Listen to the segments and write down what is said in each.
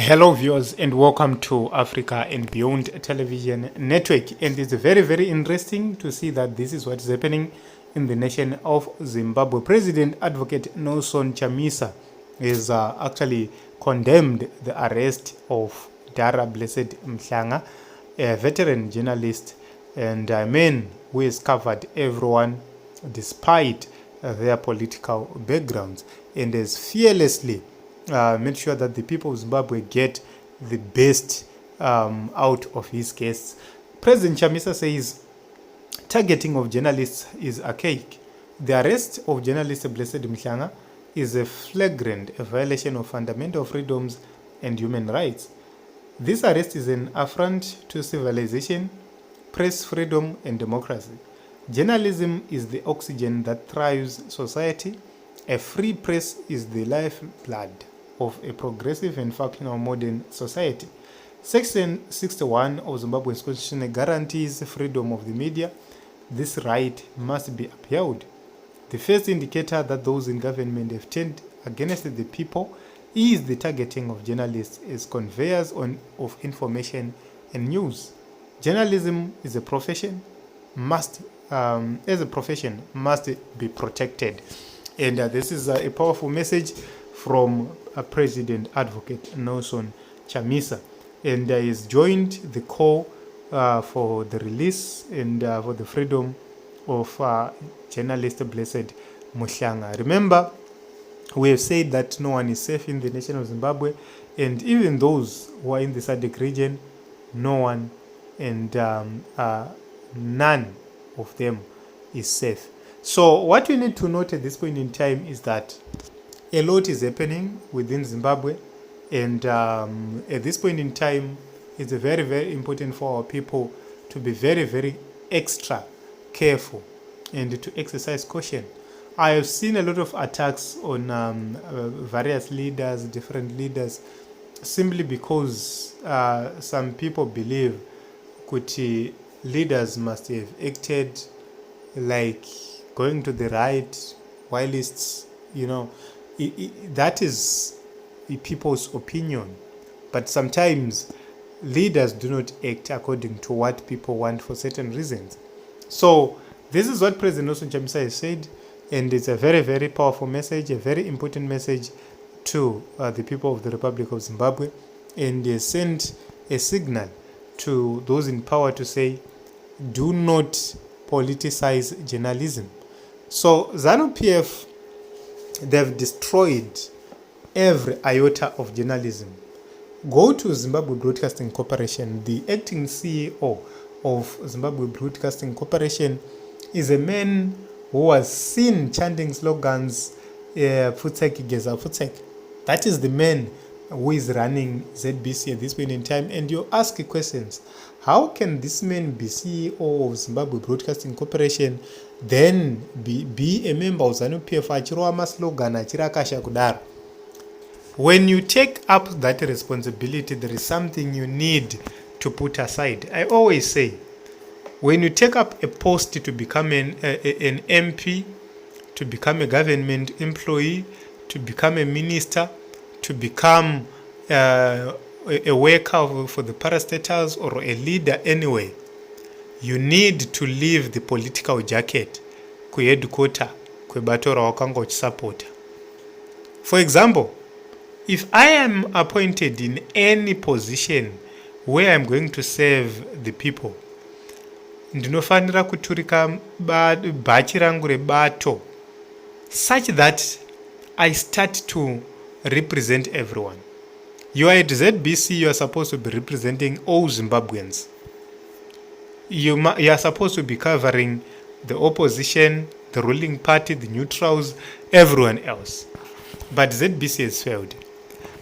Hello viewers and welcome to Africa and Beyond Television Network, and it's very, very interesting to see that this is what is happening in the nation of Zimbabwe. President Advocate Nelson Chamisa is actually condemned the arrest of Blessed Mhlanga, a veteran journalist and a man who has covered everyone despite their political backgrounds, and has fearlessly made sure that the people of Zimbabwe get the best out of his case. President Chamisa says targeting of journalists is archaic. The arrest of journalist Blessed Mhlanga is a flagrant violation of fundamental freedoms and human rights. This arrest is an affront to civilization, press freedom, and democracy. Journalism is the oxygen that thrives society. A free press is the lifeblood of a progressive and functional modern society. Section 61 of Zimbabwe's constitution guarantees freedom of the media. This right must be upheld. The first indicator that those in government have turned against the people is the targeting of journalists as conveyors of information and news. Journalism is a profession, must be protected. And this is a powerful message from President Advocate Nelson Chamisa, and he's joined the call for the release and for the freedom of journalist Blessed Mhlanga. Remember, we have said that no one is safe in the nation of Zimbabwe, and even those who are in the SADC region, no one and none of them is safe. So what we need to note at this point in time is that a lot is happening within Zimbabwe, and at this point in time, it's very, very important for our people to be very, very extra careful and to exercise caution. I have seen a lot of attacks on various leaders, different leaders, simply because some people believe Kuti leaders must have acted like going to the right, whilst, that is people's opinion. But sometimes leaders do not act according to what people want for certain reasons. So this is what President Nelson Chamisa has said, and it's a very, very powerful message, a very important message to the people of the Republic of Zimbabwe, and they sent a signal to those in power to say, do not politicize journalism. So ZANU-PF, they've destroyed every iota of journalism. Go to Zimbabwe Broadcasting Corporation. The acting CEO of Zimbabwe Broadcasting Corporation is a man who was seen chanting slogans, Futsek Geza Futsek. That is the man who is running ZBC at this point in time. And you ask questions. How can this man be CEO of Zimbabwe Broadcasting Corporation, then be a member of ZANU-PF achirova slogan achirakasha kudaro? When you take up that responsibility, there is something you need to put aside. I always say, when you take up a post to become an MP, to become a government employee, to become a minister, to become a worker for the parastatals or a leader anyway, you need to leave the political jacket kuheadquarter kwebatora wakanga uchisapota. For example, if I am appointed in any position where I'm going to serve the people, ndinofanira kuturika bhachi rangu rebato such that I start to represent everyone. You are at ZBC, you are supposed to be representing all Zimbabweans. You are supposed to be covering the opposition, the ruling party, the neutrals, everyone else. But ZBC has failed.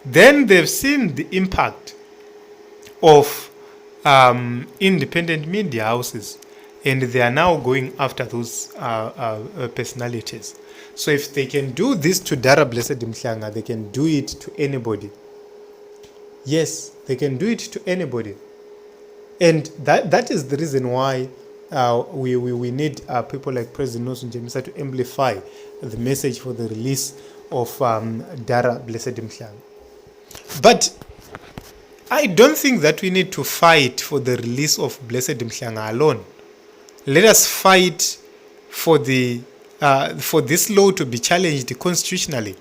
Then they've seen the impact of independent media houses, and they are now going after those personalities. So if they can do this to Blessed Mhlanga, they can do it to anybody. Yes, they can do it to anybody. And that is the reason why we need people like President Nelson Chamisa to amplify the message for the release of Blessed Mhlanga. But I don't think that we need to fight for the release of Blessed Mhlanga alone. Let us fight for for this law to be challenged constitutionally.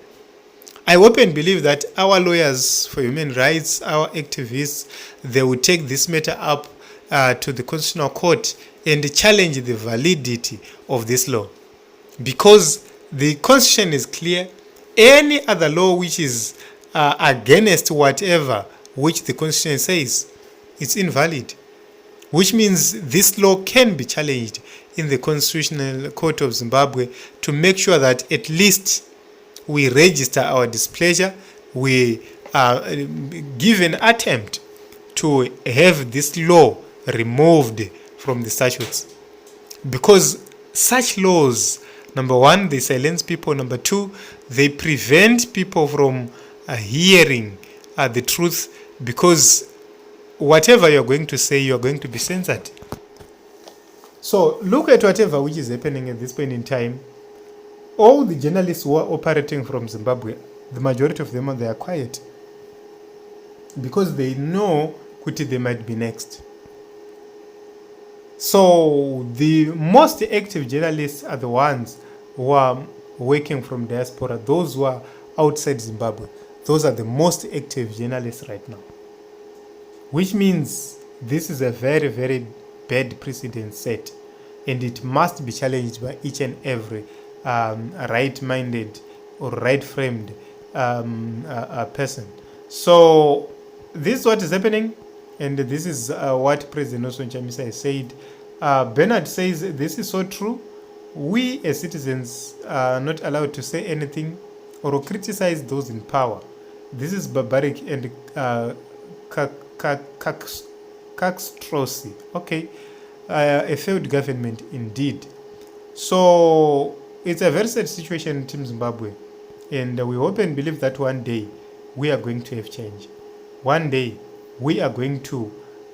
I hope and believe that our lawyers for human rights, our activists, they will take this matter up to the Constitutional Court and challenge the validity of this law. Because the Constitution is clear, any other law which is against whatever which the Constitution says, it's invalid. Which means this law can be challenged in the Constitutional Court of Zimbabwe to make sure that at least we register our displeasure, we give an attempt to have this law removed from the statutes. Because such laws, number one, they silence people. Number two, they prevent people from hearing the truth, because whatever you're going to say, you're going to be censored. So look at whatever which is happening at this point in time. All the journalists who are operating from Zimbabwe, the majority of them, they are quiet because they know Kuti they might be next. So the most active journalists are the ones who are working from diaspora, those who are outside Zimbabwe. Those are the most active journalists right now. Which means this is a very, very bad precedent set, and it must be challenged by each and every right-minded or right-framed person. So this is what is happening, and this is what President Chamisa has said. Bernard says this is so true. We as citizens are not allowed to say anything or criticize those in power. This is barbaric and cacstrocy. Okay, a failed government indeed. So it's a very sad situation in Team Zimbabwe, and we hope and believe that one day we are going to have change. One day we are going to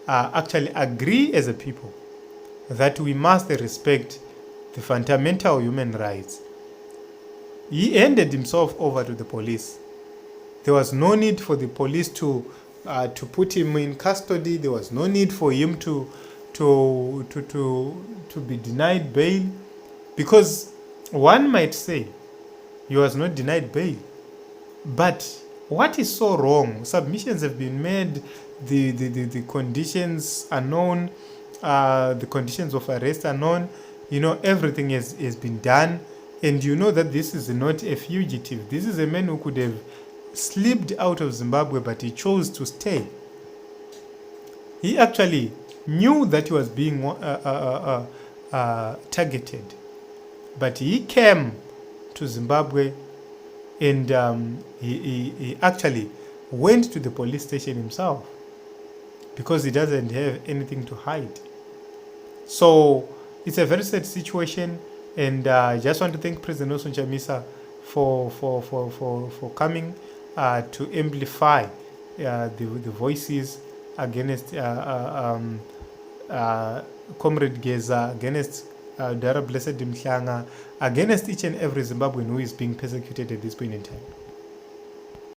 actually agree as a people that we must respect the fundamental human rights. He handed himself over to the police. There was no need for the police to put him in custody. There was no need for him to be denied bail, because one might say he was not denied bail. But what is so wrong? Submissions have been made. The conditions are known. The conditions of arrest are known. You know, everything has been done. And you know that this is not a fugitive. This is a man who could have slipped out of Zimbabwe, but he chose to stay. He actually knew that he was being targeted, but he came to Zimbabwe, and he actually went to the police station himself because he doesn't have anything to hide. So it's a very sad situation, and I just want to thank President Chamisa for coming to amplify the voices against Comrade Geza, against Blessed Mhlanga, against each and every Zimbabwean who is being persecuted at this point in time.